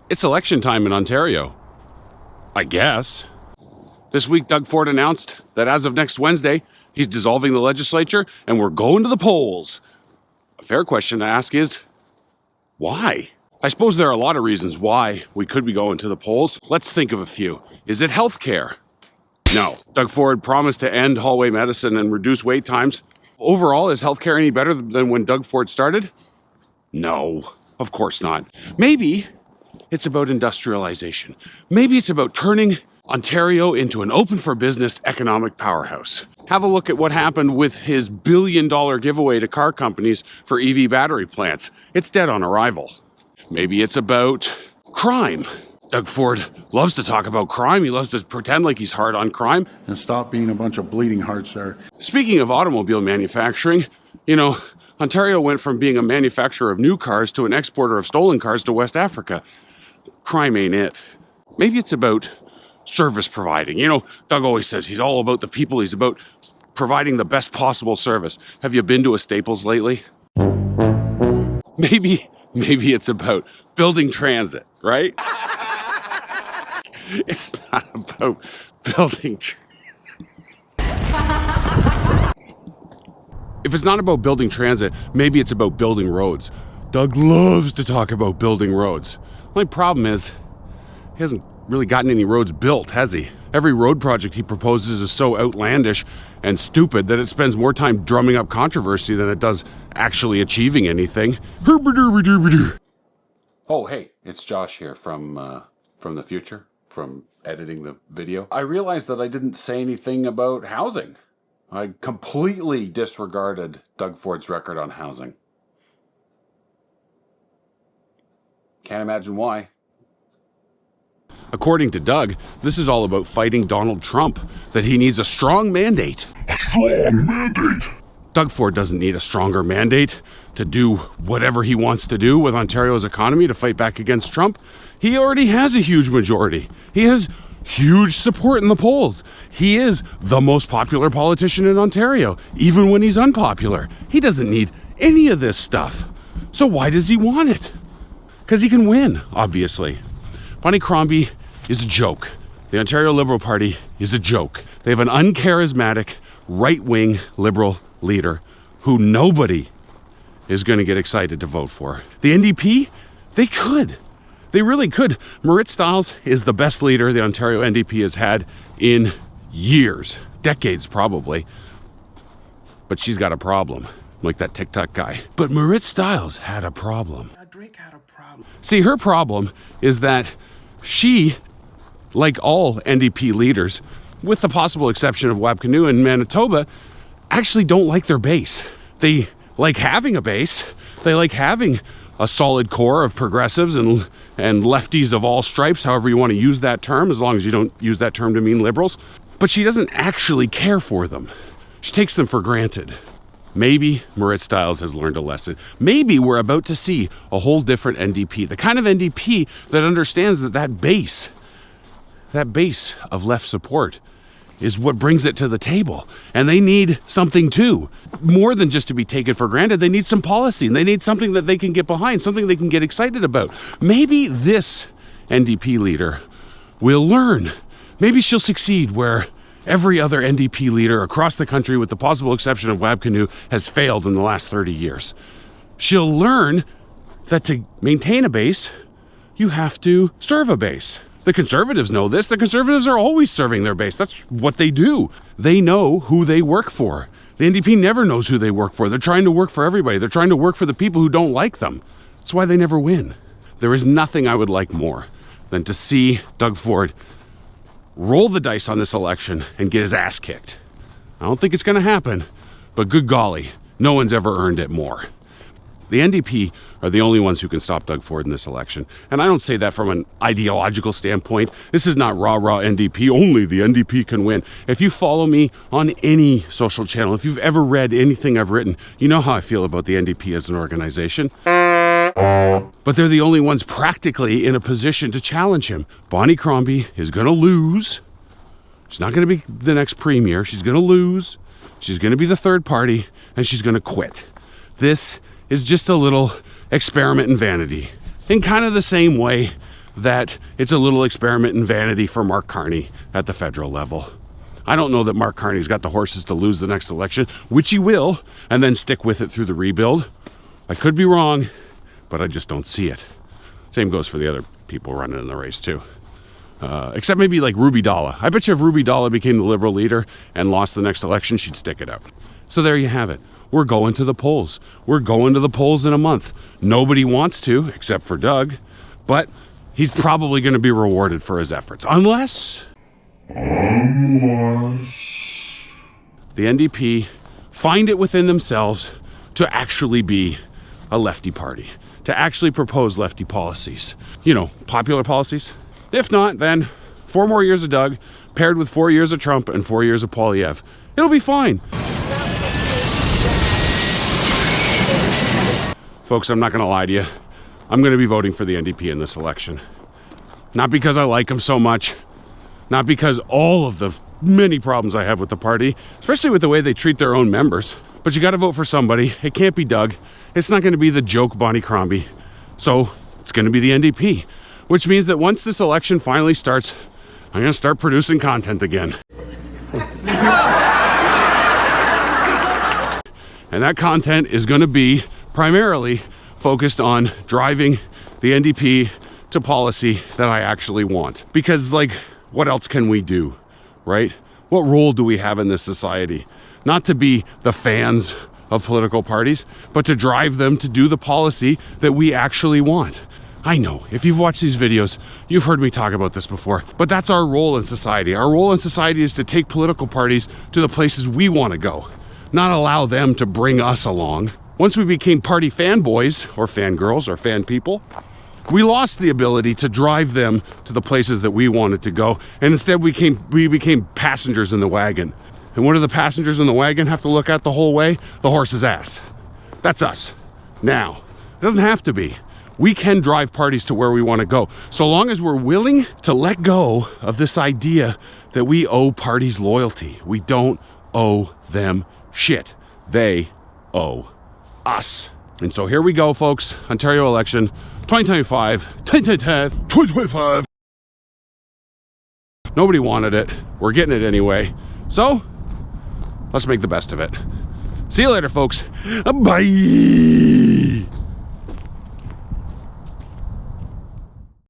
It's election time in Ontario. I guess. This week, Doug Ford announced that as of next Wednesday, he's dissolving the legislature and we're going to the polls. A fair question to ask is, why? I suppose there are a lot of reasons why we could be going to the polls. Let's think of a few. Is it healthcare? No. Doug Ford promised to end hallway medicine and reduce wait times. Overall, is healthcare any better than when Doug Ford started? No, of course not. Maybe it's about industrialization. Maybe it's about turning Ontario into an open-for-business economic powerhouse. Have a look at what happened with his billion-dollar giveaway to car companies for EV battery plants. It's dead on arrival. Maybe it's about crime. Doug Ford loves to talk about crime. He loves to pretend like he's hard on crime. And stop being a bunch of bleeding hearts there. Speaking of automobile manufacturing, Ontario went from being a manufacturer of new cars to an exporter of stolen cars to West Africa. Crime ain't it. Maybe it's about service providing. Doug always says he's all about the people. He's about providing the best possible service. Have you been to a Staples lately? Maybe it's about building transit, right? It's not about building If it's not about building transit, maybe it's about building roads. Doug loves to talk about building roads. The only problem is, he hasn't really gotten any roads built, has he? Every road project he proposes is so outlandish and stupid that it spends more time drumming up controversy than it does actually achieving anything. Oh, hey, it's Josh here from the future, from editing the video. I realized that I didn't say anything about housing. I completely disregarded Doug Ford's record on housing. Can't imagine why. According to Doug, this is all about fighting Donald Trump, that he needs a strong mandate. A strong mandate! Doug Ford doesn't need a stronger mandate to do whatever he wants to do with Ontario's economy to fight back against Trump. He already has a huge majority. He has huge support in the polls. He is the most popular politician in Ontario, even when he's unpopular. He doesn't need any of this stuff. So why does he want it? Because he can win, obviously. Bonnie Crombie is a joke. The Ontario Liberal Party is a joke. They have an uncharismatic, right-wing Liberal leader who nobody is going to get excited to vote for. The NDP, they could. They really could. Marit Stiles is the best leader the Ontario NDP has had in years, decades probably. But she's got a problem, like that TikTok guy. But Marit Stiles had a problem. Drake had a problem. See, her problem is that she, like all NDP leaders, with the possible exception of Wabkanu and Manitoba, actually don't like their base. They like having a base. They like having a solid core of progressives and lefties of all stripes, however you want to use that term, as long as you don't use that term to mean liberals. But she doesn't actually care for them. She takes them for granted. Maybe Marit Stiles has learned a lesson. Maybe we're about to see a whole different NDP, the kind of NDP that understands that base of left support is what brings it to the table. And they need something too. More than just to be taken for granted, they need some policy, and they need something that they can get behind, something they can get excited about. Maybe this NDP leader will learn. Maybe she'll succeed where every other NDP leader across the country, with the possible exception of Wabkanu, has failed in the last 30 years. She'll learn that to maintain a base, you have to serve a base. The Conservatives know this. The Conservatives are always serving their base. That's what they do. They know who they work for. The NDP never knows who they work for. They're trying to work for everybody. They're trying to work for the people who don't like them. That's why they never win. There is nothing I would like more than to see Doug Ford roll the dice on this election and get his ass kicked. I don't think it's going to happen, but good golly, no one's ever earned it more. The NDP are the only ones who can stop Doug Ford in this election. And I don't say that from an ideological standpoint. This is not rah-rah NDP. Only the NDP can win. If you follow me on any social channel, if you've ever read anything I've written, you know how I feel about the NDP as an organization. But they're the only ones practically in a position to challenge him. Bonnie Crombie is going to lose. She's not going to be the next premier. She's going to lose. She's going to be the third party, and she's going to quit. This is just a little experiment in vanity. In kind of the same way that it's a little experiment in vanity for Mark Carney at the federal level. I don't know that Mark Carney's got the horses to lose the next election, which he will, and then stick with it through the rebuild. I could be wrong, but I just don't see it. Same goes for the other people running in the race too. Except maybe like Ruby Dalla. I bet you if Ruby Dalla became the Liberal leader and lost the next election, she'd stick it out. So there you have it. We're going to the polls. We're going to the polls in a month. Nobody wants to, except for Doug, but he's probably going to be rewarded for his efforts. Unless the NDP find it within themselves to actually be a lefty party, to actually propose lefty policies. You know, popular policies. If not, then 4 more years of Doug, paired with 4 years of Trump and 4 years of Poilievre. It'll be fine. Folks, I'm not going to lie to you. I'm going to be voting for the NDP in this election. Not because I like them so much, not because all of the many problems I have with the party, especially with the way they treat their own members. But you got to vote for somebody. It can't be Doug. It's not going to be the joke Bonnie Crombie. So it's going to be the NDP, which means that once this election finally starts, I'm going to start producing content again. And that content is going to be primarily focused on driving the NDP to policy that I actually want. Because, like, what else can we do, right? What role do we have in this society? Not to be the fans of political parties, but to drive them to do the policy that we actually want. I know, if you've watched these videos, you've heard me talk about this before, but that's our role in society. Our role in society is to take political parties to the places we want to go, not allow them to bring us along. Once we became party fanboys, or fangirls, or fan people, we lost the ability to drive them to the places that we wanted to go, and instead we became passengers in the wagon. And what do the passengers in the wagon have to look at the whole way? The horse's ass. That's us. Now, it doesn't have to be. We can drive parties to where we want to go, so long as we're willing to let go of this idea that we owe parties loyalty. We don't owe them shit. They owe us. And so here we go, folks. Ontario election 2025. Nobody wanted it. We're getting it anyway. So let's make the best of it. See you later, folks. Bye.